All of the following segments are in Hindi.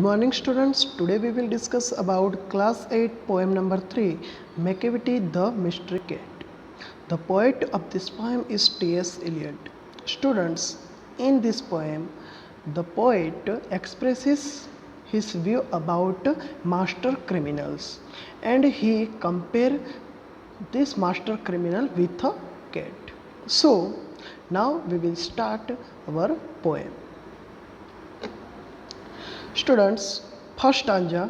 morning students. Today we will discuss about class 8 poem number 3, Macavity the Mystery Cat. The poet of this poem is T.S. Eliot. Students, in this poem the poet expresses his view about master criminals and he compare this master criminal with a cat. So now we will start our poem. Students, first stanza.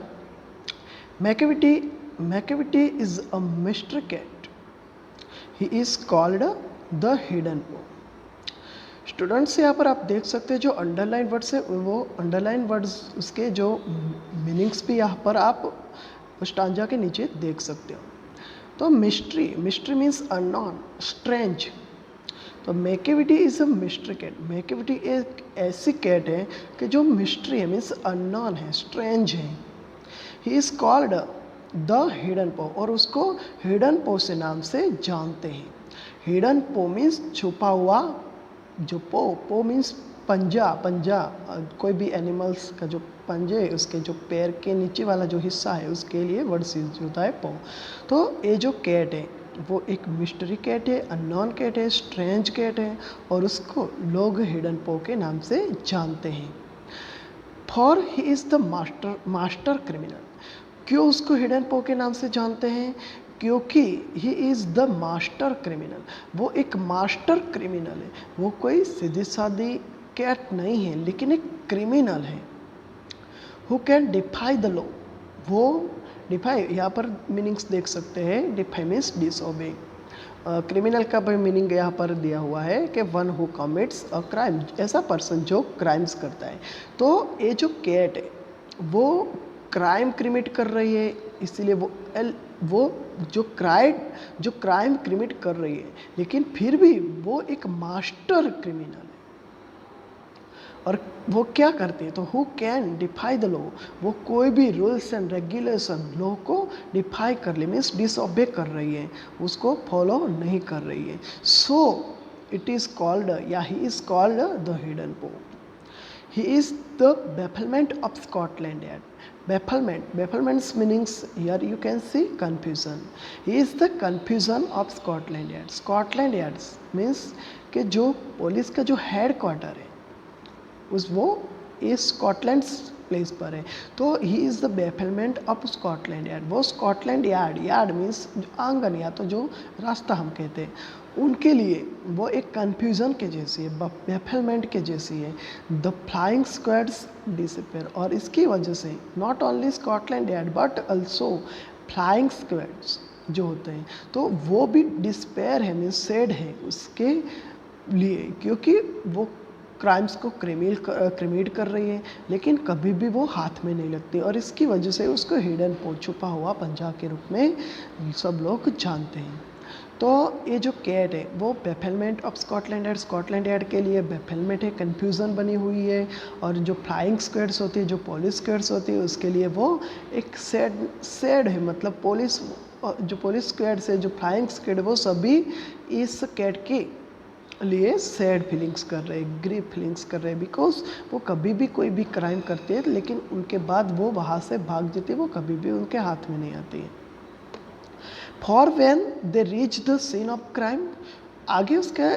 Macavity is a mystery cat. He is called the hidden paw. Students यहाँ पर आप देख सकते हैं जो अंडरलाइन वर्ड्स है वो अंडरलाइन वर्ड्स उसके जो मीनिंग्स भी यहाँ पर आप स्टांजा के नीचे देख सकते हो. तो मिस्ट्री मीन्स अननोन, स्ट्रेंज. तो Macavity is a mystery cat. Macavity एक ऐसी कैट है कि जो मिस्ट्री है, मीन्स अननोन है, स्ट्रेंज है. ही इज़ कॉल्ड द हिडन पो, और उसको हिडन पो से नाम से जानते हैं. हिडन पो मीन्स छुपा हुआ. जो पो मीन्स पंजा. कोई भी एनिमल्स का जो पंजे, उसके जो पैर के नीचे वाला जो हिस्सा है उसके लिए वर्ड यूज होता है पो. तो ये जो कैट है वो एक मिस्ट्री कैट है, अननोन कैट है, स्ट्रेंज कैट है, और उसको लोग हिडन पो के नाम से जानते हैं. For he is the master criminal. क्यों उसको हिडन पो के नाम से जानते हैं? क्योंकि ही इज़ द मास्टर क्रिमिनल. वो एक मास्टर क्रिमिनल है. वो कोई सीधी सादी कैट नहीं है, लेकिन एक क्रिमिनल है. Who can defy the law. वो डिफाई, यहाँ पर मीनिंग्स देख सकते हैं. DeFi means disobey. क्रिमिनल का भी मीनिंग यहाँ पर दिया हुआ है कि one who commits a crime, ऐसा पर्सन जो क्राइम्स करता है. तो ये जो कैट है वो क्राइम क्रिमिट कर रही है, इसीलिए वो जो क्राइम क्रिमिट कर रही है, लेकिन फिर भी वो एक मास्टर क्रिमिनल है. और वो क्या करते हैं? तो who can defy the law. वो कोई भी रूल्स एंड रेगुलेशन लॉ को डिफाई कर ले, मीन्स डिसओबे कर रही है, उसको फॉलो नहीं कर रही है. सो इट इज़ कॉल्ड, या he is called the hidden paw. He is the bafflement of Scotland Yard. Bafflements meanings here you can see confusion. He is the confusion of Scotland Yard. Scotland Yard's means कि जो पुलिस का जो हेड क्वार्टर है वो इस स्कॉटलैंड प्लेस पर है. तो ही is the bafflement of Scotland yard. वो स्कॉटलैंड यार्ड मीन्स आंगन, या तो जो रास्ता हम कहते हैं, उनके लिए वो एक कन्फ्यूज़न के जैसी है, बेफलमेंट के जैसी है. The flying squads disappear. और इसकी वजह से not only Scotland Yard but also flying squads जो होते हैं, तो वो भी डिस्पेयर है, मीन्स सैड है उसके लिए, क्योंकि वो क्राइम्स को क्रिमिट कर रही है, लेकिन कभी भी वो हाथ में नहीं लगती. और इसकी वजह से उसको हिडन पो, छुपा हुआ पंजा के रूप में सब लोग जानते हैं. तो ये जो कैट है वो बेफलमेंट ऑफ स्कॉटलैंड यार्ड के लिए बेफलमेंट है, कन्फ्यूज़न बनी हुई है. और जो फ्लाइंग स्क्वाड्स होती है, जो पुलिस स्क्वाड्स होती है, उसके लिए वो एक सैड है. मतलब जो पुलिस स्क्वाड्स है, जो फ्लाइंग स्क्वाड, वो सभी इस कैट के लिए सैड फीलिंग्स कर रहे हैं, ग्रीफ फीलिंग्स कर रहे हैं, बिकॉज वो कभी भी कोई भी क्राइम करते हैं, लेकिन उनके बाद वो वहाँ से भाग जाती है, वो कभी भी उनके हाथ में नहीं आती है. For when they reach the scene of crime. आगे उसका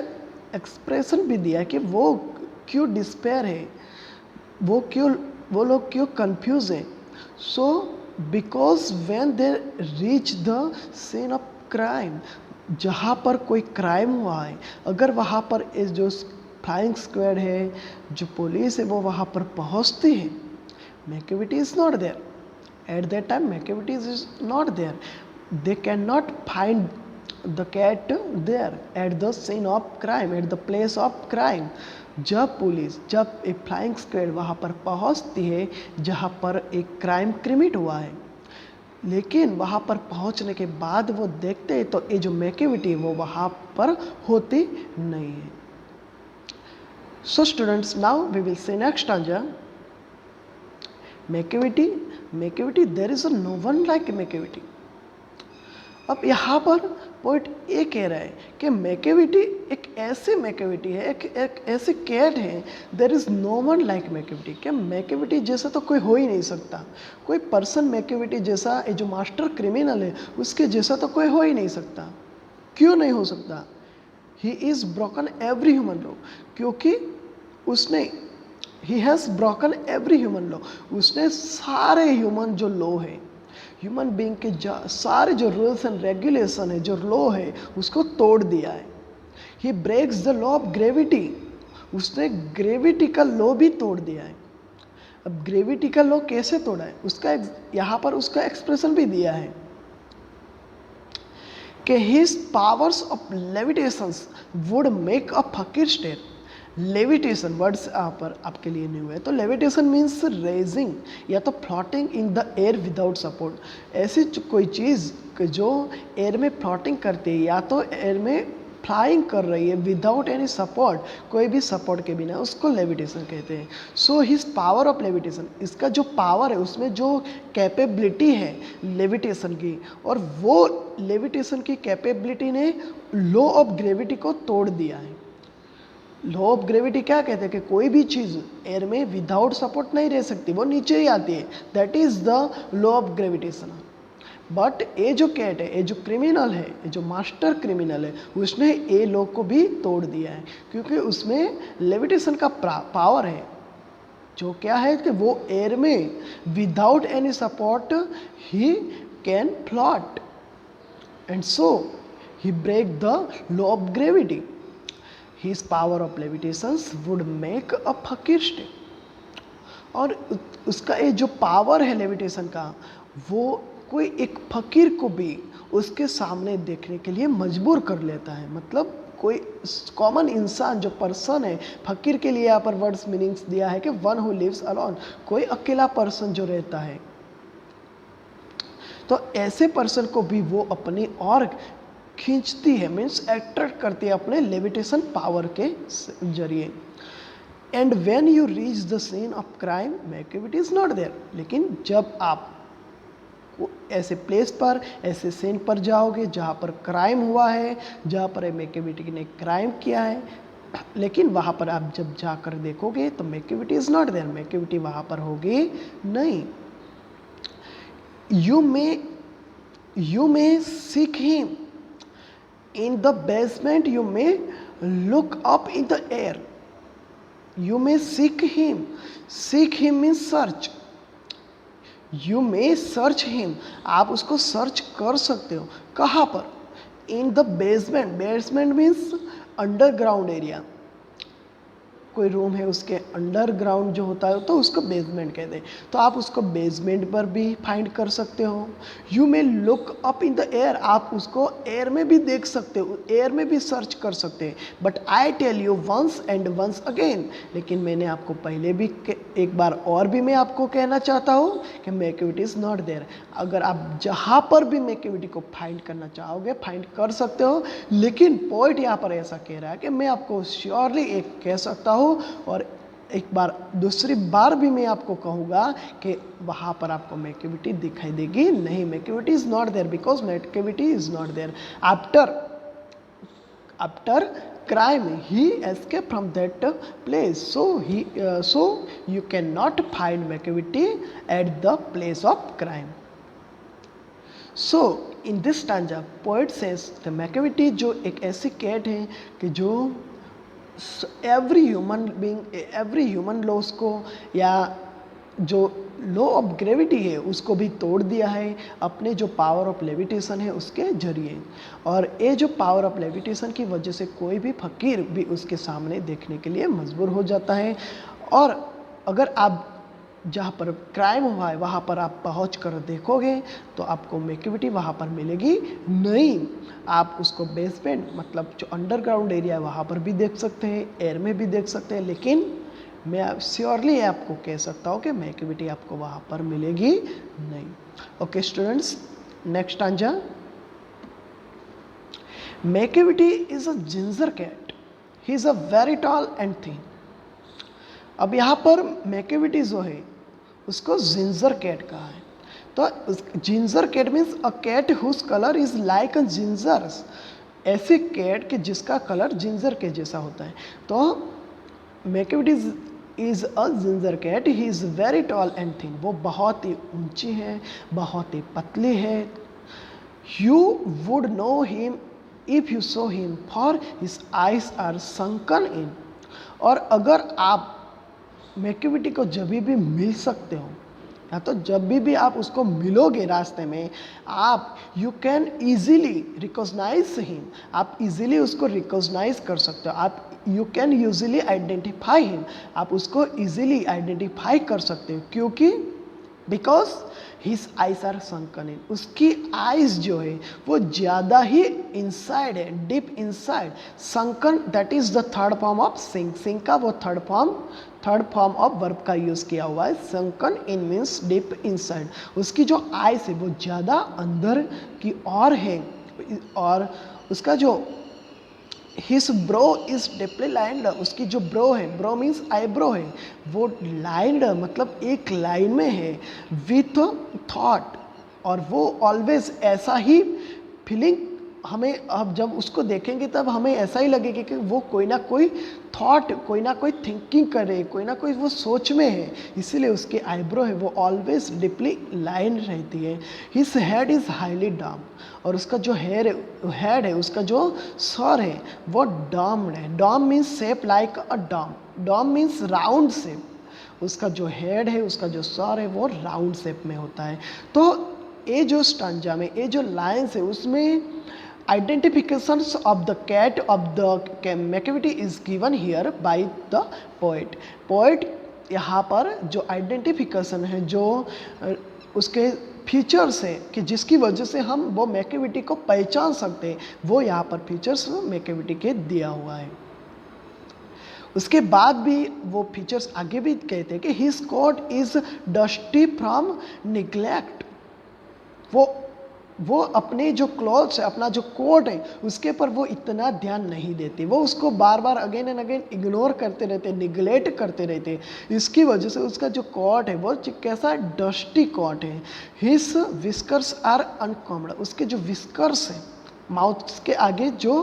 एक्सप्रेशन भी दिया है कि वो क्यों डिस्पेयर है, वो लोग क्यों कंफ्यूज हैं. So because when they reach the scene of crime, जहाँ पर कोई क्राइम हुआ है, अगर वहाँ पर इस जो फ्लाइंग स्क्वाड है, जो पुलिस है, वो वहाँ पर पहुँचती है, Macavity is not there. At that time Macavity is not there. They cannot find the cat there at the scene of crime, at the place of crime. जब एक फ्लाइंग स्क्वाड वहाँ पर पहुँचती है जहाँ पर एक क्राइम क्रिमिट हुआ है, लेकिन वहाँ पर पहुँचने के बाद वो देखते हैं तो ये जो मैकेविटी है वो वहाँ पर होती नहीं है. So students, now we will see next stanza. Macavity, there is no one like Macavity. अब यहाँ पर पॉइंट ये कह रहा है कि मैकेविटी एक ऐसी मैकेविटी है, एक ऐसी कैट है, there is no one like Macavity. क्या मैकेविटी जैसा तो कोई हो ही नहीं सकता, कोई पर्सन मैकेविटी जैसा, ये जो मास्टर क्रिमिनल है उसके जैसा तो कोई हो ही नहीं सकता। क्यों नहीं हो सकता? He is broken every human law, क्योंकि उसने he has broken every human law, उसने सारे ह्यूमन जो लॉ है, ह्यूमन बीइंग के सारे जो रूल्स एंड रेगुलेशन है, जो लॉ है, उसको तोड़ दिया है। He breaks the law of gravity, उसने ग्रेविटी का लॉ भी तोड़ दिया है। अब ग्रेविटी का लॉ कैसे तोड़ा है, उसका यहाँ पर उसका एक्सप्रेशन भी दिया है कि हिज पावर्स ऑफ लेविटेशंस वुड अ फकीर स्टेयर। लेविटेशन वर्ड्स यहाँ पर आपके लिए न्यू है। तो लेविटेशन मीन्स रेजिंग या तो floating in the air without support. ऐसी कोई चीज़ जो एयर में फ्लोटिंग करती है या तो एयर में फ्लाइंग कर रही है विदाउट एनी सपोर्ट, कोई भी सपोर्ट के बिना, उसको लेविटेशन कहते हैं। So his power of levitation, इसका जो पावर है उसमें जो कैपेबिलिटी है लेविटेशन की, और वो लेविटेशन की कैपेबिलिटी ने लॉ ऑफ ग्रेविटी को तोड़ दिया है। लॉ ऑफ ग्रेविटी क्या कहते हैं कि कोई भी चीज़ एयर में विदाउट सपोर्ट नहीं रह सकती, वो नीचे ही आती है। That is the law of gravitation. But ये जो कैट है, ये जो क्रिमिनल है, ये जो मास्टर क्रिमिनल है, उसने ये लॉ को भी तोड़ दिया है, क्योंकि उसमें लेविटेशन का पावर है, जो क्या है कि वो एयर में without any support he can float, and so he break the law of gravity. His power of levitations would make a fakir stay. और उसका ये जो पावर है लेविटेशन का, वो कोई एक फकीर को भी उसके सामने देखने के लिए मजबूर कर लेता है। मतलब कोई कॉमन इंसान जो पर्सन है, फकीर के लिए यहाँ पर वर्ड्स मीनिंग्स दिया है कि वन हु लिव्स अलोन, कोई अकेला पर्सन जो रहता है, तो ऐसे पर्सन को भी वो अपनी और खींचती है, मीन्स अट्रैक्ट करती है अपने लेविटेशन पावर के जरिए। And when you reach the scene of crime Macavity is not there. लेकिन जब आप ऐसे प्लेस पर, ऐसे सीन पर जाओगे जहाँ पर क्राइम हुआ है, जहाँ पर मैकेविटी ने क्राइम किया है, लेकिन वहाँ पर आप जब जाकर देखोगे तो Macavity is not there, Macavity वहाँ पर होगी नहीं। You may seek him in the basement, you may look up in the air, you may seek him means search, you may search him, आप उसको सर्च कर सकते हो। कहाँ पर? in the basement, basement means underground area, कोई रूम है उसके अंडरग्राउंड जो होता है तो उसको बेसमेंट कहते हैं, तो आप उसको बेसमेंट पर भी फाइंड कर सकते हो। You may look up in the air, आप उसको एयर में भी देख सकते हो, एयर में भी सर्च कर सकते हैं। But I tell you once and once again, लेकिन मैंने आपको पहले भी एक बार और भी मैं आपको कहना चाहता हूँ कि मैकेविटी इज़ नॉट देयर। अगर आप जहाँ पर भी मैकेविटी को फाइंड करना चाहोगे फाइंड कर सकते हो, लेकिन पॉइंट यहाँ पर ऐसा कह रहा है कि मैं आपको श्योरली एक कह सकता हूँ, और एक बार दूसरी बार भी मैं आपको कहूँगा कि वहाँ पर आपको मैकेविटी दिखाई देगी नहीं। Macavity is not there because Macavity is not there. After crime he escaped from that place, so you cannot find Macavity at the place of crime. So in this stanza poet says the Macavity जो एक ऐसी कैट है कि जो एवरी ह्यूमन लॉस को या जो लॉ ऑफ ग्रेविटी है उसको भी तोड़ दिया है अपने जो पावर ऑफ लेविटेशन है उसके जरिए। और ये जो पावर ऑफ लेविटेशन की वजह से कोई भी फकीर भी उसके सामने देखने के लिए मजबूर हो जाता है। और अगर आप जहाँ पर क्राइम हुआ है वहाँ पर आप पहुँच कर देखोगे तो आपको मैकेविटी वहाँ पर मिलेगी नहीं। आप उसको बेसमेंट मतलब जो अंडरग्राउंड एरिया है वहाँ पर भी देख सकते हैं, एयर में भी देख सकते हैं, लेकिन मैं श्योरली आपको कह सकता हूँ कि मैकेविटी आपको वहाँ पर मिलेगी नहीं। ओके स्टूडेंट्स, नेक्स्ट आंजा। Macavity is a ginger cat, he is a very tall and thin. अब यहाँ पर मैकेविटी जो है उसको जिंजर कैट कहा है। तो ginger cat means a cat whose colour is like a gingers, ऐसे कैट के जिसका कलर जिंजर के जैसा होता है। तो Macavity is a ginger cat, he is very tall and thin, वो बहुत ही ऊंची है, बहुत ही पतली है। You would know him if you saw him for his eyes are sunken in. और अगर आप मैक्यूटी को जब भी मिल सकते हो, या तो जब भी आप उसको मिलोगे रास्ते में, आप you can easily recognise him, आप इजीली उसको रिकॉग्नाइज कर सकते हो, आप you can usually identify him, आप उसको इजीली आइडेंटिफाई कर सकते हो। क्योंकि because his eyes are sunken in, उसकी आइज जो है वो ज़्यादा ही इनसाइड है, deep inside. Sunken that is the third form of sink, sink का वो थर्ड फॉर्म ऑफ वर्ब का यूज़ किया हुआ है। संकन इन मीन्स डीप इनसाइड, उसकी जो आइज है वो ज़्यादा अंदर की ओर है। और उसका जो his bro is deeply lined, उसकी जो ब्रो है, ब्रो मीन्स आईब्रो है, वो लाइंड मतलब एक लाइन में है विथ थॉट। और वो ऑलवेज ऐसा ही फीलिंग, हमें अब जब उसको देखेंगे तब हमें ऐसा ही लगेगा कि वो कोई ना कोई थॉट, कोई ना कोई थिंकिंग कर रहे, कोई ना कोई वो सोच में है, इसीलिए उसकी आईब्रो है वो ऑलवेज डीपली लाइन रहती है। हिज हेड इज़ हाईली डाम, और उसका जो हेड है, उसका जो सर है वो डॉम्ड है। Dome means shape like a dome, dome means round shape, उसका जो हेड है, उसका जो सर है वो राउंड शेप में होता है। तो ये जो स्टांजा में ये जो लाइन्स है उसमें identifications of the cat of the मैक्यूटी is given here by the poet। poet यहाँ पर जो आइडेंटिफिकेशन है, जो उसके फीचर्स हैं कि जिसकी वजह से हम वो मैक्यूटी को पहचान सकते हैं, वो यहाँ पर फीचर्स मैक्यूटी के दिया हुआ है। उसके बाद भी वो फीचर्स आगे भी कहते हैं कि his coat is dusty from neglect, वो अपने जो क्लॉथ्स है, अपना जो कोट है, उसके पर वो इतना ध्यान नहीं देते, वो उसको बार बार अगेन एंड अगेन इग्नोर करते रहते, निगलेक्ट करते रहते। इसकी वजह से उसका जो कोट है वो कैसा डस्टी कोट है। हिज विस्कर्स आर अनकॉम्ड, उसके जो विस्कर्स है माउथ के आगे जो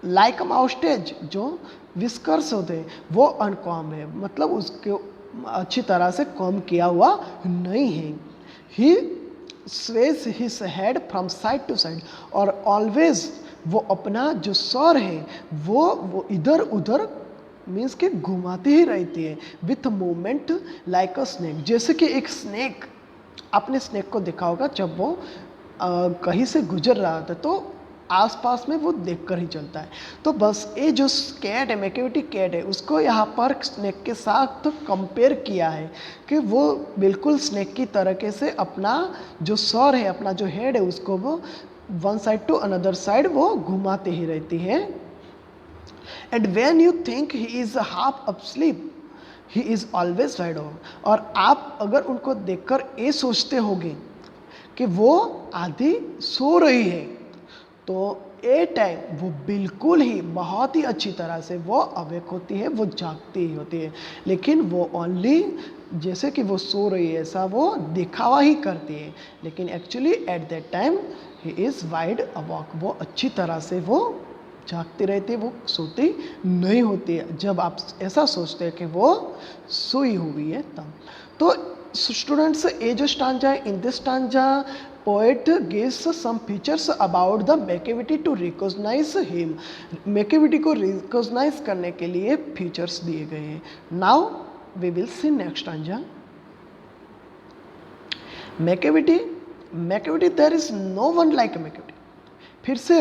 लाइक माउस्टेज जो विस्कर्स होते हैं वो अनकॉम है, मतलब उसके अच्छी तरह से कॉम किया हुआ नहीं है। He sways his head from side to side, और ऑलवेज वो अपना जो सर है वो इधर उधर मीन्स के घुमाती ही रहती है with movement like a snake, जैसे कि एक स्नेक, आपने स्नेक को देखा होगा जब वो कहीं से गुजर रहा होता है तो आसपास में वो देखकर ही चलता है। तो बस ये जो कैट है, मैक्यूटी कैट है, उसको यहाँ पर स्नेक के साथ तो कंपेयर किया है कि वो बिल्कुल स्नेक की तरीके से अपना जो सर है, अपना जो हेड है, उसको वो one side to another side वो घुमाते ही रहती है। And when you think he is half up sleep he is always wide over, और आप अगर उनको देखकर ये सोचते होगे कि वो आधी सो रही है, तो ए टाइम वो बिल्कुल ही बहुत ही अच्छी तरह से वो अवेक होती है, वो जागती ही होती है, लेकिन वो ओनली जैसे कि वो सो रही है ऐसा वो दिखावा ही करती है, लेकिन actually at that time he is wide awake, वो अच्छी तरह से वो जागती रहती है, वो सोती नहीं होती है जब आप ऐसा सोचते हैं कि वो सोई हुई है तब। तो स्टूडेंट्स, ये जो स्टांजा है, in this stanza poet gives some features about the मैक्यूटी to recognize him, मैक्यूटी को recognize करने के लिए फीचर्स दिए गए हैं। Now we will see next stanza। मैक्यूटी there is no one like मैक्यूटी, फिर से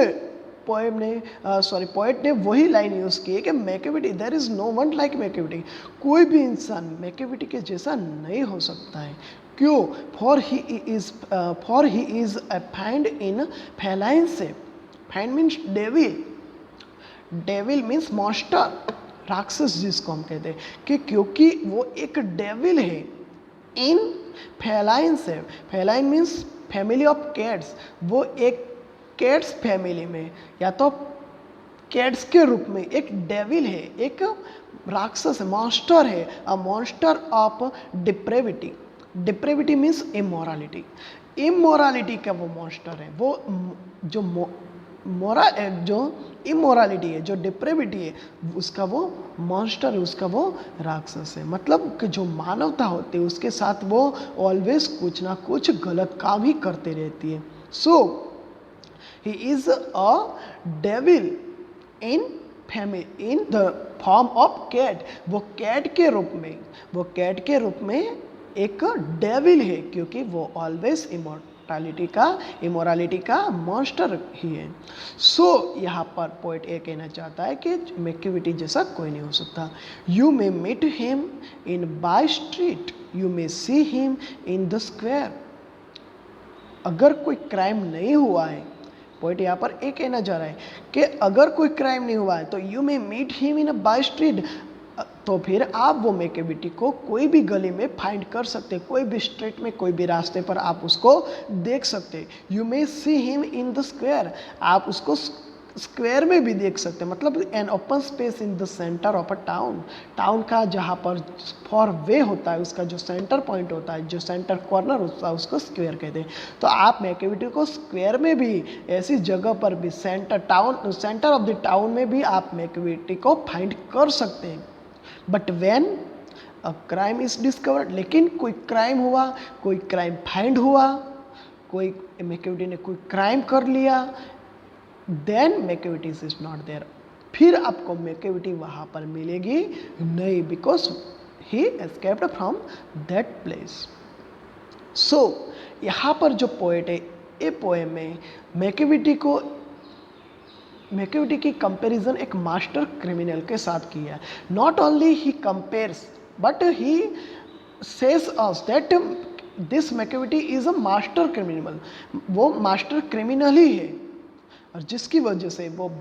पोएट ने वही लाइन यूज़ की है कि Macavity there is no one like Macavity, कोई भी इंसान मैक्यूटी के जैसा नहीं हो सकता है। क्यों? For he is find in feline shape, find means devil, devil means monster, राक्षस जिसको हम कहते हैं, कि क्योंकि वो एक डेविल है in feline shape, feline means family of cats, वो एक कैट्स फैमिली में या तो कैट्स के रूप में एक डेविल है, एक राक्षस है, मॉन्स्टर है, अ monster of depravity, depravity means immorality. Immorality का वो मॉन्स्टर है, वो जो जो इमोरालिटी है, जो डिप्रेविटी है, उसका वो मॉन्स्टर है, उसका वो राक्षस है। मतलब कि जो मानवता होती है उसके साथ वो ऑलवेज कुछ ना कुछ गलत काम ही करते रहती है। So he is a devil in in the form of cat. वो कैट के रूप में एक डेविल है, क्योंकि वो ऑलवेज इमोरालिटी का मॉन्स्टर ही है। सो यहाँ पर पोइट ये कहना चाहता है कि मैक्यूविटी जैसा कोई नहीं हो सकता। You may meet him in by street, you may see him in the square. अगर कोई क्राइम नहीं हुआ है, पॉइंट यहाँ पर एक कहना चाह रहा है कि अगर कोई क्राइम नहीं हुआ है तो you may meet him in a by street, तो फिर आप वो मैक्यूविटी को कोई भी गली में फाइंड कर सकते, कोई भी स्ट्रीट में, कोई भी रास्ते पर आप उसको देख सकते। You may see him in the square, आप उसको स्क्वायर में भी देख सकते हैं। मतलब an open space in the centre of a town, town का जहाँ पर फॉर वे होता है, उसका जो सेंटर पॉइंट होता है, जो सेंटर कॉर्नर होता है, उसको स्क्वायर कहते हैं। तो आप मैक्यूविटी को स्क्वायर में भी, ऐसी जगह पर भी, सेंटर ऑफ द टाउन में भी आप मैक्यूविटी को फाइंड कर सकते हैं। But when a crime is discovered, लेकिन कोई क्राइम हुआ, कोई क्राइम फाइंड हुआ, कोई मैक्यूविटी ने कोई क्राइम कर लिया, then Macavity is not there, फिर आपको मैक्यूविटी वहाँ पर मिलेगी नहीं, because he escaped from that place. So यहाँ पर जो पोएट है, ये पोएम में मैक्यूविटी की कंपैरिजन एक मास्टर क्रिमिनल के साथ किया है। Not only he compares but he says us that this Macavity is a master criminal, वो मास्टर क्रिमिनल ही है, और जिसकी वजह से वो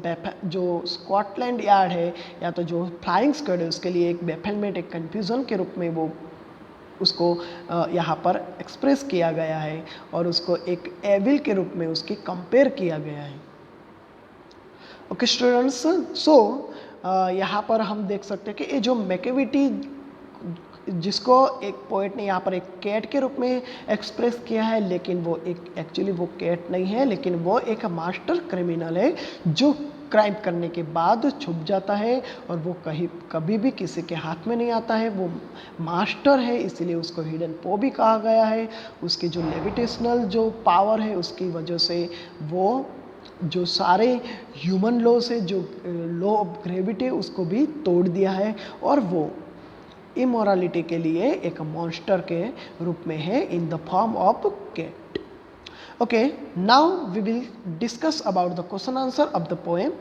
जो स्कॉटलैंड यार्ड है या तो जो फ्लाइंग स्क्वाड है, उसके लिए एक बेफेलमेंट, एक कन्फ्यूज़न के रूप में वो उसको यहाँ पर एक्सप्रेस किया गया है, और उसको एक एविल के रूप में उसकी कंपेयर किया गया है। ओके स्टूडेंट्स, सो यहाँ पर हम देख सकते हैं कि ये जो मैक्यूविटी, जिसको एक पोएट ने यहाँ पर एक कैट के रूप में एक्सप्रेस किया है, लेकिन वो एक एक्चुअली वो कैट नहीं है, लेकिन वो एक मास्टर क्रिमिनल है जो क्राइम करने के बाद छुप जाता है, और वो कभी भी किसी के हाथ में नहीं आता है। वो मास्टर है, इसलिए उसको हिडन पो भी कहा गया है। उसकी जो लेविटेशनल जो पावर है, उसकी वजह से वो जो सारे ह्यूमन लॉ से, जो लॉ ऑफ ग्रेविटी, उसको भी तोड़ दिया है, और वो इमोरालिटी के लिए एक मॉन्स्टर के रूप में है in the form of cat. Okay, now we will discuss about the question answer of the poem.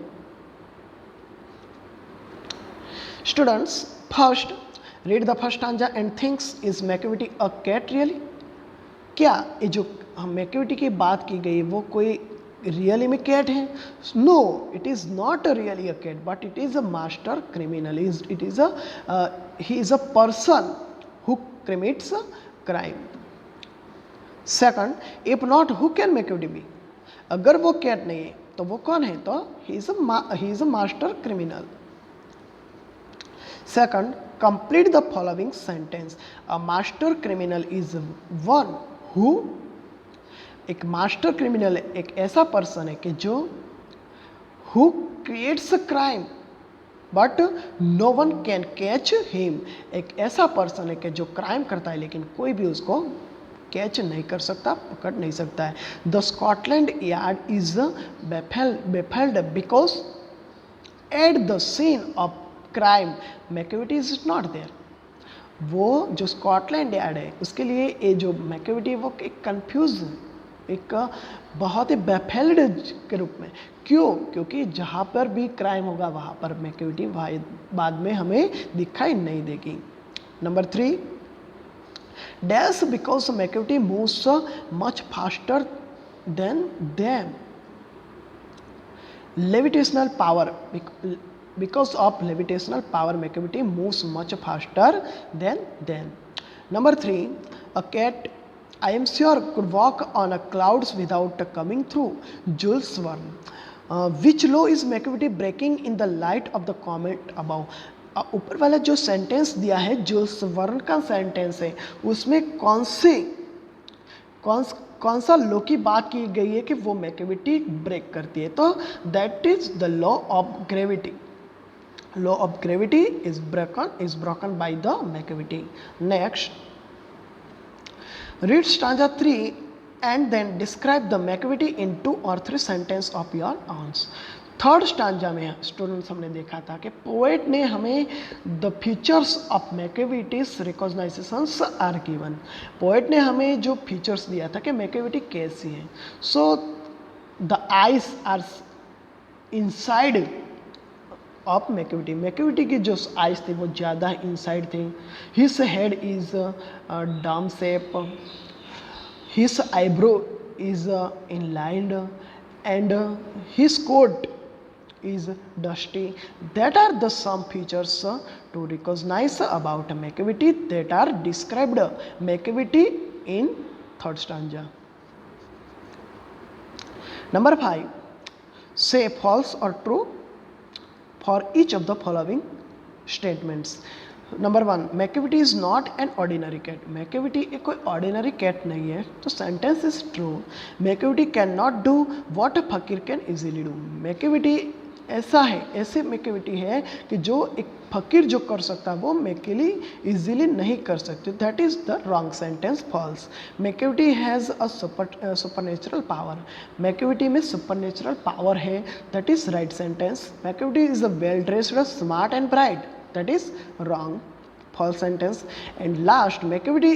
Students, first read the first stanza and thinks is Macavity a cat really. क्या ये जो हम मैक्यूविटी की बात की गई वो कोई रियली में कैट है? No, it is not really a cat, but it is a master criminal. It is a he is a person who commits a crime. Second, if not, who can मैक्यूविटी be? अगर वो कैट नहीं है तो वो कौन है? तो he is a master criminal. Second, complete the following sentence. A master criminal is one who, एक मास्टर क्रिमिनल एक ऐसा पर्सन है कि जो who creates a crime but no one can catch him, एक ऐसा पर्सन है कि जो क्राइम करता है लेकिन कोई भी उसको कैच नहीं कर सकता, पकड़ नहीं सकता है। The Scotland Yard is baffled because at the scene of crime Macavity is not there. वो जो स्कॉटलैंड यार्ड है उसके लिए ये जो मैक्यूविटी वो एक कंफ्यूज, एक बहुत ही बेफेल्ड के रूप में। क्यों? क्योंकि जहाँ पर भी क्राइम होगा वहाँ पर मैक्यूविटी बाद में हमें दिखाई नहीं देगी। Number 3, dash because Macavity moves much faster than them. Levitational power, because of levitational power Macavity moves much faster than them. Number 3, a cat I am sure could walk on a clouds without coming through. Jules Verne. Which law is मैक्यूविटी breaking in the light of the comment above? ऊपर वाला जो सेंटेंस दिया है, जो स्वर्ण का सेंटेंस है, उसमें कौन सा लॉ की बात की गई है कि वो मैकेविटी ब्रेक करती है? तो that is the law of gravity. Law of gravity is broken by the McCavity. Next, read stanza 3 and then describe the McCavity in 2 or 3 sentences of your own. Third stanza में स्टूडेंट्स हमने देखा था कि पोएट ने हमें the features of Macavity's recognisations are given. Poet ने हमें जो फीचर्स दिया था कि मैकेविटी कैसी है. So the eyes are inside of Macavity. Macavity की जो आइज थी वो ज़्यादा इनसाइड थी. His head is dome shape, his eyebrow is inlined and his coat is dusty. That are the some features to recognize about McCavity that are described McCavity in third stanza. Number 5, say false or true for each of the following statements. Number 1, McCavity is not an ordinary cat. McCavity एक कोई ordinary cat नहीं है. तो sentence is true. McCavity cannot do what a फकीर can easily do. McCavity ऐसा है, ऐसे मैकेविटी है कि जो एक फकीर जो कर सकता है वो मैकेली इजीली नहीं कर सकते. That is the wrong sentence, false. Macavity has a supernatural power. Macavity में सुपरनेचुरल पावर है. That is right sentence. Macavity is a well dressed, smart and bright. That is wrong, false sentence. And last, Macavity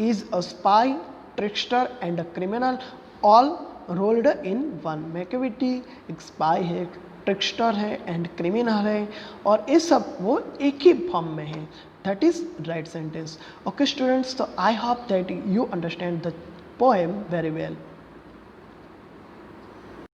is a spy, trickster and a criminal all rolled in one. Macavity एक स्पाई है, ट्रिकस्टर है एंड क्रिमिनल है, और ये सब वो एक ही फॉर्म में है. That is right sentence. Okay students, तो I hope that you understand the poem very well.